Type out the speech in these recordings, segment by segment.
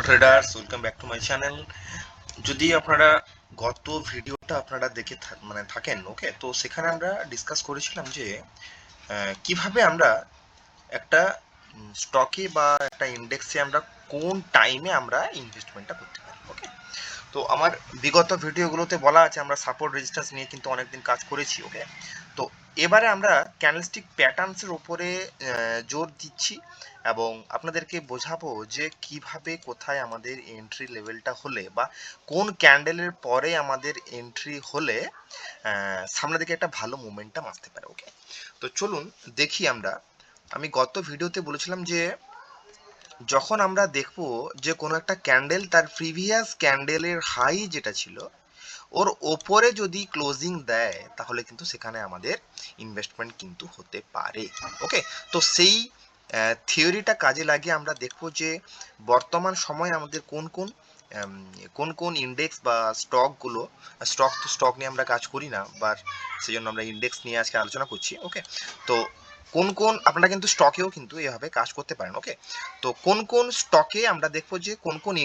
Hello traders, welcome back to my channel. যদি আপনারা গত ভিডিওটা আপনারা দেখে থাকেন, ওকে, তো সেখানে আমরা ডিসকাস করেছিলাম যে কিভাবে আমরা একটা স্টকে বা একটা ইন্ডেক্সে আমরা কোন টাইমে আমরা ইনভেস্টমেন্টটা করতে পারি। ওকে, তো আমার বিগত ভিডিওগুলোতে বলা আছে আমরা সাপোর্ট রেজিস্ট্যান্স নিয়ে কিন্তু অনেকদিন কাজ করেছি। ওকে, তো এবারে আমরা ক্যান্ডেলস্টিক প্যাটার্নসের ওপরে জোর দিচ্ছি এবং আপনাদেরকে বোঝাবো যে কিভাবে কোথায় আমাদের এন্ট্রি লেভেলটা হলে বা কোন ক্যান্ডেলের পরে আমাদের এন্ট্রি হলে সামনের দিকে একটা ভালো মোমেন্টাম আসতে পারে। ওকে, তো চলুন দেখি আমরা। আমি গত ভিডিওতে বলেছিলাম যে যখন আমরা দেখব যে কোনো একটা ক্যান্ডেল তার প্রিভিয়াস ক্যান্ডেলের হাই যেটা ছিল ওর ওপরে যদি ক্লোজিং দেয় তাহলে কিন্তু সেখানে আমাদের ইনভেস্টমেন্ট কিন্তু হতে পারে। ওকে, তো সেই থিওরিটা কাজে লাগিয়ে আমরা দেখব যে বর্তমান সময়ে আমাদের কোন কোন ইন্ডেক্স বা স্টকগুলো, স্টক নিয়ে আমরা কাজ করি না, বা সেই জন্য আমরা ইন্ডেক্স নিয়ে আজকে আলোচনা করছি। ওকে, তো কোন আপনারা কিন্তু স্টকেও কিন্তু এভাবে কাজ করতে পারেন। ওকে, তো কোন স্টকে আমরা দেখবো যে কোন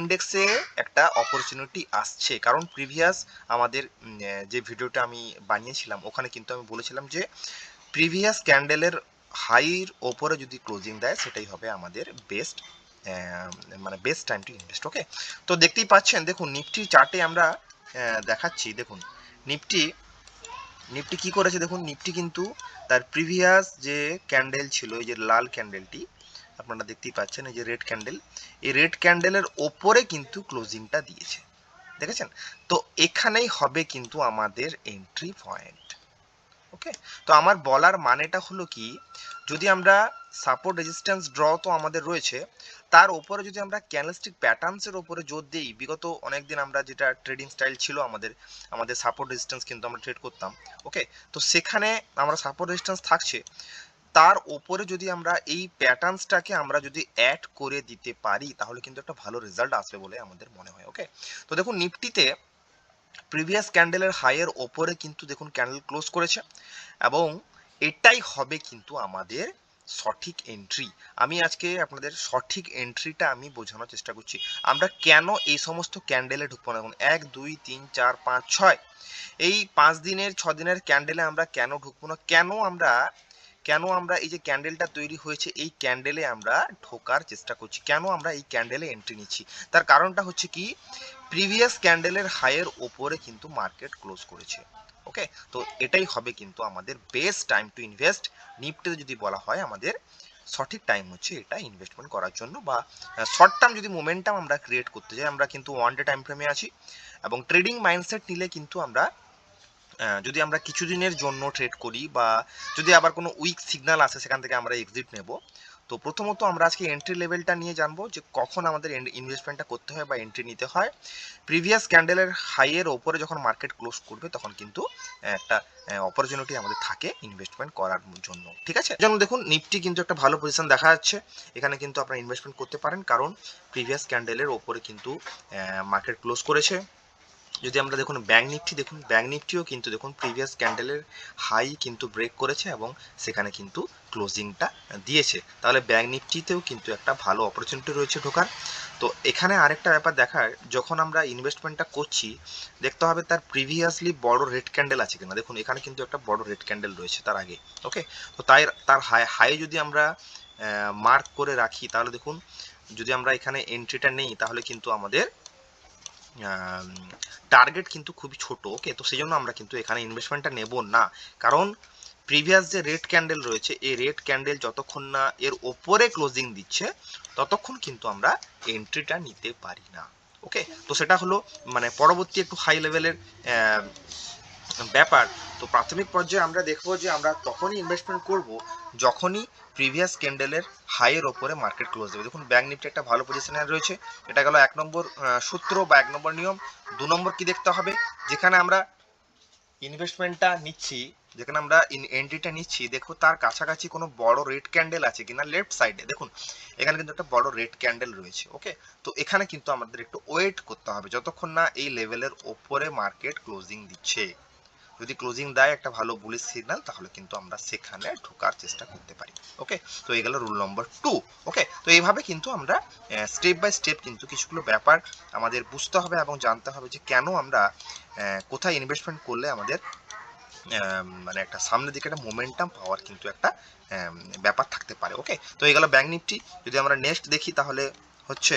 ইন্ডেক্সে একটা অপরচুনিটি আসছে, কারণ প্রিভিয়াস আমাদের যে ভিডিওটা আমি বানিয়েছিলাম ওখানে কিন্তু আমি বলেছিলাম যে প্রিভিয়াস ক্যান্ডেলের হাইয়ের ওপরে যদি ক্লোজিং দেয় সেটাই হবে আমাদের best best time to invest. Okay, তো দেখতেই পাচ্ছেন, দেখুন নিফটি চার্টে আমরা দেখাচ্ছি। দেখুন নিফটি নিফটি কি করেছে, দেখুন নিফটি কিন্তু তার প্রিভিয়াস যে ক্যান্ডেল ছিল, এই যে লাল ক্যান্ডেলটি আপনারা দেখতেই পাচ্ছেন, এই যে রেড ক্যান্ডেল, এই রেড ক্যান্ডেলের ওপরে কিন্তু ক্লোজিংটা দিয়েছে, দেখেছেন? তো এখানেই হবে কিন্তু আমাদের এন্ট্রি পয়েন্ট। ওকে, তো আমার বলার মানেটা হলো কি, যদি আমরা সাপোর্ট রেজিস্ট্যান্স ড্র তো আমাদের রয়েছে, তার উপরে যদি আমরা ক্যান্ডেলস্টিক প্যাটার্নসের উপরে জোর দিই, বিগত অনেকদিন আমরা যেটা ট্রেডিং স্টাইল ছিল আমাদের সাপোর্ট রেজিস্ট্যান্স কিন্তু আমরা ট্রেড করতাম। ওকে, তো সেখানে আমরা সাপোর্ট রেজিস্ট্যান্স থাকছে, তার ওপরে যদি আমরা এই প্যাটার্নসটাকে আমরা যদি অ্যাড করে দিতে পারি তাহলে কিন্তু একটা ভালো রেজাল্ট আসবে বলে আমাদের মনে হয়। ওকে, তো দেখুন নিফটিতে প্রিভিয়াস ক্যান্ডেলের হাইয়ের ওপরে কিন্তু দেখুন ক্যান্ডেল ক্লোজ করেছে এবং এটাই হবে কিন্তু আমাদের সঠিক এন্ট্রি। আমি আজকে আপনাদের সঠিক এন্ট্রিটা আমি বোঝানোর চেষ্টা করছি। আমরা কেন এই সমস্ত ক্যান্ডেলে ঢুকবো না, দেখুন 1 2 3 4 5 6 এই 5 দিনের 6 দিনের ক্যান্ডেলে আমরা কেন ঢুকবো না, কেন আমরা এই যে ক্যান্ডেলটা তৈরি হয়েছে এই ক্যান্ডেলে আমরা ঢোকার চেষ্টা করছি, কেন আমরা এই ক্যান্ডেলে এন্ট্রি নিচ্ছি, তার কারণটা হচ্ছে কি, প্রিভিয়াস ক্যান্ডেলের হাইয়ের ওপরে কিন্তু মার্কেট ক্লোজ করেছে। ওকে, তো এটাই হবে কিন্তু আমাদের বেস্ট টাইম টু ইনভেস্ট। নিফটিতে যদি বলা হয় আমাদের সঠিক টাইম হচ্ছে এটা ইনভেস্টমেন্ট করার জন্য, বা শর্ট টার্ম যদি মোমেন্টাম আমরা ক্রিয়েট করতে চাই, আমরা কিন্তু ওয়ান ডে টাইম ফ্রেমে আছি এবং ট্রেডিং মাইন্ডসেট নিলে কিন্তু আমরা যদি আমরা কিছুদিনের জন্য ট্রেড করি বা যদি আবার কোনো উইক সিগন্যাল আসে সেখান থেকে আমরা এক্সিট নেব। তো প্রথমত আমরা আজকে এন্ট্রি লেভেলটা নিয়ে জানবো যে কখন আমাদের ইনভেস্টমেন্টটা করতে হয় বা এন্ট্রি নিতে হয়। প্রিভিয়াস ক্যান্ডেলের হাইয়ের ওপরে যখন মার্কেট ক্লোজ করবে তখন কিন্তু একটা অপরচুনিটি আমাদের থাকে ইনভেস্টমেন্ট করার জন্য। ঠিক আছে, যেমন দেখুন নিফটি কিন্তু একটা ভালো পজিশন দেখা যাচ্ছে, এখানে কিন্তু আপনারা ইনভেস্টমেন্ট করতে পারেন কারণ প্রিভিয়াস ক্যান্ডেলের ওপরে কিন্তু মার্কেট ক্লোজ করেছে। যদি আমরা দেখুন ব্যাঙ্ক নিফটি, দেখুন ব্যাঙ্ক নিফটিও কিন্তু দেখুন প্রিভিয়াস ক্যান্ডেলের হাই কিন্তু ব্রেক করেছে এবং সেখানে কিন্তু ক্লোজিংটা দিয়েছে, তাহলে ব্যাঙ্ক নিফটিতেও কিন্তু একটা ভালো অপরচুনিটি রয়েছে ঢোকার। তো এখানে আরেকটা ব্যাপার দেখার, যখন আমরা ইনভেস্টমেন্টটা করছি দেখতে হবে তার প্রিভিয়াসলি বড় রেড ক্যান্ডেল আছে কিনা। দেখুন এখানে কিন্তু একটা বড় রেড ক্যান্ডেল রয়েছে তার আগে। ওকে, তো তার হাই যদি আমরা মার্ক করে রাখি তাহলে দেখুন যদি আমরা এখানে এন্ট্রিটা নেই তাহলে কিন্তু আমাদের টার্গেট কিন্তু খুবই ছোট। ওকে, তো সেই জন্য আমরা কিন্তু এখানে ইনভেস্টমেন্টটা নেব না, কারণ প্রিভিয়াস যে রেড ক্যান্ডেল রয়েছে এই রেড ক্যান্ডেল যতক্ষণ না এর ওপরে ক্লোজিং দিচ্ছে ততক্ষণ কিন্তু আমরা এন্ট্রিটা নিতে পারি না। ওকে, তো সেটা হলো পরবর্তী একটু হাই লেভেলের ব্যাপার। তো প্রাথমিক পর্যায়ে আমরা দেখবো যে আমরা তখনই ইনভেস্টমেন্ট করব যখনই প্রিভিয়াস ক্যান্ডেলের হাইয়ের ওপরে মার্কেট ক্লোজ দেবে। দেখুন ব্যাঙ্ক নিফটি একটা ভালো পজিশনে রয়েছে, এটা গেল 1 নম্বর সূত্র বা 1 নম্বর নিয়ম। 2 নম্বর কি দেখতে হবে, যেখানে আমরা ইনভেস্টমেন্টটা নিচ্ছি, যেখানে আমরা এন্ট্রিটা নিচ্ছি, দেখো তার কাছাকাছি কোনো বড় রেড ক্যান্ডেল আছে কিনা লেফট সাইডে। দেখুন এখানে কিন্তু একটা বড় রেড ক্যান্ডেল রয়েছে। ওকে, তো এখানে কিন্তু আমাদের একটু ওয়েট করতে হবে যতক্ষণ না এই লেভেলের ওপরে মার্কেট ক্লোজিং দিচ্ছে। যদি ক্লোজিং দেয় একটা ভালো বুলিশ সিগন্যাল, তাহলে কিন্তু আমরা সেখানে ঢোকার চেষ্টা করতে পারি। ওকে, তো এই গেল রুল নম্বর 2। ওকে, তো এইভাবে কিন্তু আমরা স্টেপ বাই স্টেপ কিন্তু কিছুগুলো ব্যাপার আমাদের বুঝতে হবে এবং জানতে হবে যে কেন আমরা কোথায় ইনভেস্টমেন্ট করলে আমাদের মানে একটা সামনের দিকে একটা মোমেন্টাম পাওয়ার কিন্তু একটা ব্যাপার থাকতে পারে। ওকে, তো এই গেল ব্যাংক নিফটি। যদি আমরা নেক্সট দেখি তাহলে হচ্ছে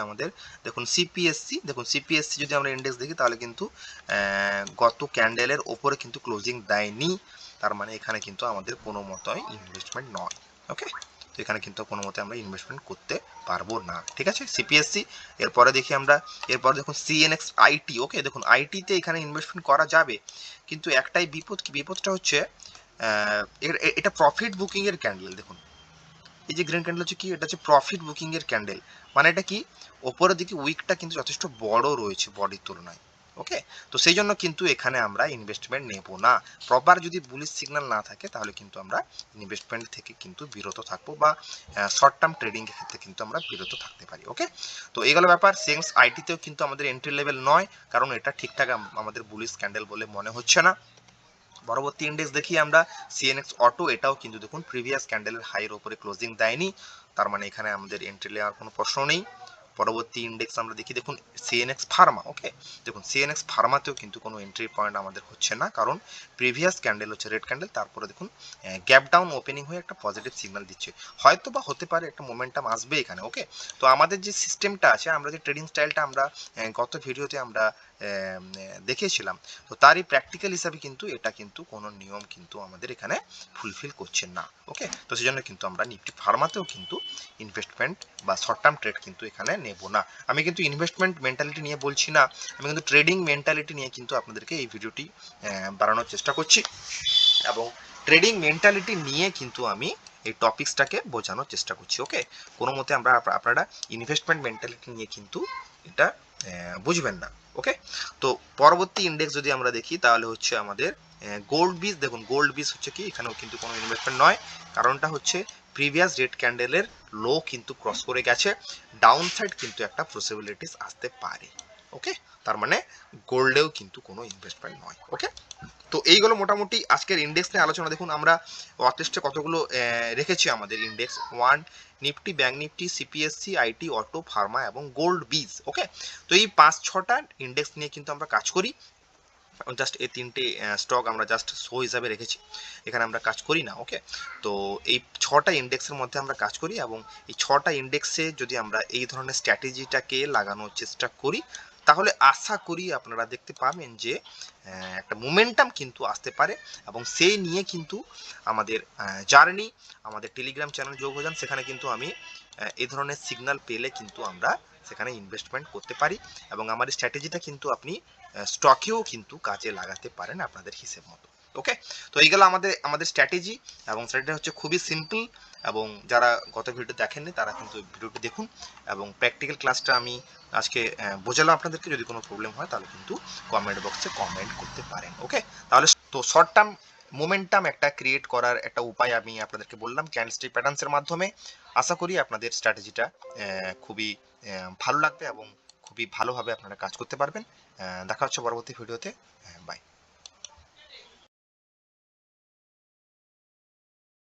আমাদের দেখুন সিপিএসসি, দেখুন সিপিএসসি যদি আমরা ইন্ডেক্স দেখি তাহলে কিন্তু গত ক্যান্ডেলের ওপরে কিন্তু ক্লোজিং দেয়নি, তার মানে এখানে কিন্তু আমাদের কোনো মতোই ইনভেস্টমেন্ট নয়। ওকে, তো এখানে কিন্তু কোনো মতে আমরা ইনভেস্টমেন্ট করতে পারবো না। ঠিক আছে, সিপিএসসি। এরপরে দেখি আমরা, এরপর দেখুন সিএনএক্স আইটি। ওকে, দেখুন আইটিতে এখানে ইনভেস্টমেন্ট করা যাবে, কিন্তু একটাই বিপদ, কি বিপদটা হচ্ছে এটা প্রফিট বুকিং এর ক্যান্ডেল। দেখুন এই যে গ্রিন ক্যান্ডেল হচ্ছে কি, এটা হচ্ছে প্রফিট বুকিং এর ক্যান্ডেল। মানে এটা কি, ওপরের দিকে উইকটা কিন্তু যথেষ্ট বড় রয়েছে বডির তুলনায়। ওকে, তো সেই জন্য কিন্তু এখানে আমরা ইনভেস্টমেন্ট নেব না। প্রপার যদি বুলিশ সিগন্যাল না থাকে তাহলে কিন্তু আমরা ইনভেস্টমেন্ট থেকে কিন্তু বিরত থাকবো, বা শর্ট টার্ম ট্রেডিং এর ক্ষেত্রে কিন্তু আমরা বিরত থাকতে পারি। ওকে, তো এইগুলো ব্যাপার। সিএনএক্স আইটিতেও কিন্তু আমাদের এন্ট্রি লেভেল নয়, কারণ এটা ঠিকঠাক আমাদের বুলিশ ক্যান্ডেল বলে মনে হচ্ছে না। পরবর্তী ইন্ডেক্স দেখি আমরা সিএনএক্স অটো। এটাও কিন্তু দেখুন প্রিভিয়াস ক্যান্ডেলের হাইয়ের উপরে ক্লোজিং দেয়নি, তার মানে এখানে আমাদের এন্ট্রি নেওয়ার কোনো প্রশ্ন নেই। পরবর্তী ইন্ডেক্স আমরা দেখি, দেখুন সিএনএক্স ফার্মা। ওকে, দেখুন সিএনএক্স ফার্মাতেও কিন্তু কোনো এন্ট্রি পয়েন্ট আমাদের হচ্ছে না, কারণ প্রিভিয়াস ক্যান্ডেল হচ্ছে রেড ক্যান্ডেল, তারপরে দেখুন গ্যাপ ডাউন ওপেনিং হয়ে একটা পজিটিভ সিগন্যাল দিচ্ছে, হয়তো বা হতে পারে একটা মোমেন্টাম আসবে এখানে। ওকে, তো আমাদের যে সিস্টেমটা আছে, আমরা যে ট্রেডিং স্টাইলটা আমরা গত ভিডিওতে আমরা দেখেছিলাম, তো তারই প্র্যাকটিক্যাল হিসাবে কিন্তু এটা কিন্তু কোনো নিয়ম কিন্তু আমাদের এখানে ফুলফিল করছে না। ওকে, তো সেই জন্য কিন্তু আমরা নিফটি ফার্মাতেও কিন্তু ইনভেস্টমেন্ট বা শর্ট টার্ম ট্রেড কিন্তু এখানে নেব না। আমি কিন্তু ইনভেস্টমেন্ট মেন্টালিটি নিয়ে বলছি না, আমি কিন্তু ট্রেডিং মেন্টালিটি নিয়ে কিন্তু আপনাদেরকে এই ভিডিওটি বানানোর চেষ্টা করছি, এবং ট্রেডিং মেন্টালিটি নিয়ে কিন্তু আমি এই টপিকসটাকে বোঝানোর চেষ্টা করছি। ওকে, কোনো মতে আপনারা ইনভেস্টমেন্ট মেন্টালিটি নিয়ে কিন্তু এটা বুঝবেন না। ওকে, তো পরবর্তী ইন্ডেক্স যদি আমরা দেখি তাহলে হচ্ছে আমাদের গোল্ড বিজ। দেখুন গোল্ড বিজ হচ্ছে কি, এখানেও কিন্তু কোনো ইনভেস্টমেন্ট নয়, কারণটা হচ্ছে প্রিভিয়াস রেড ক্যান্ডেলের লো কিন্তু ক্রস করে গেছে, ডাউন সাইড কিন্তু একটা পসিবিলিটিস আসতে পারে। ওকে, তার মানে গোল্ডেও কিন্তু কোনো ইনভেস্টমেন্ট নয়। ওকে, তো এইগুলো মোটামুটি আজকের ইন্ডেক্স নিয়ে আলোচনা। দেখুন আমরা ওয়াটলিস্টে কতগুলো রেখেছি আমাদের index: one Nifty, bank Nifty, CPSC, IT, auto, Pharma এবং গোল্ড বিজ। ওকে, তো এই 5-6টা ইন্ডেক্স নিয়ে কিন্তু আমরা কাজ করি, জাস্ট এই 3টে স্টক আমরা জাস্ট শো হিসাবে রেখেছি, এখানে আমরা কাজ করি না। ওকে, তো এই 6টা ইন্ডেক্সের মধ্যে আমরা কাজ করি, এবং এই 6টা ইন্ডেক্সে যদি আমরা এই ধরনের স্ট্র্যাটেজিটাকে লাগানোর চেষ্টা করি, তাহলে আশা করি আপনারা দেখতে পাবেন যে একটা মোমেন্টাম কিন্তু আসতে পারে, এবং সেই নিয়ে কিন্তু আমাদের জার্নি, আমাদের টেলিগ্রাম চ্যানেল যোগ হয়ে যান, সেখানে কিন্তু আমি এই ধরনের সিগন্যাল পেলে কিন্তু আমরা সেখানে ইনভেস্টমেন্ট করতে পারি, এবং আমার স্ট্র্যাটেজিটা কিন্তু আপনি স্টকেও কিন্তু কাজে লাগাতে পারেন আপনাদের হিসেব মতো। ওকে, তো এইগুলো আমাদের স্ট্র্যাটেজি, এবং স্ট্র্যাটেজি হচ্ছে খুবই সিম্পল, এবং যারা গত ভিডিও দেখেননি তারা কিন্তু ভিডিওটি দেখুন, এবং প্র্যাকটিক্যাল ক্লাসটা আমি আজকে বোঝালাম আপনাদেরকে। যদি কোনো প্রবলেম হয় তাহলে কিন্তু কমেন্ট বক্সে কমেন্ট করতে পারেন। ওকে, তাহলে তো শর্ট টার্ম মোমেন্টাম একটা ক্রিয়েট করার একটা উপায় আমি আপনাদেরকে বললাম ক্যান্ডেলস্টিক প্যাটার্নসের মাধ্যমে। আশা করি আপনাদের স্ট্র্যাটেজিটা খুবই ভালো লাগবে, এবং খুবই ভালোভাবে আপনারা কাজ করতে পারবেন। দেখা হচ্ছে পরবর্তী ভিডিওতে। বাই।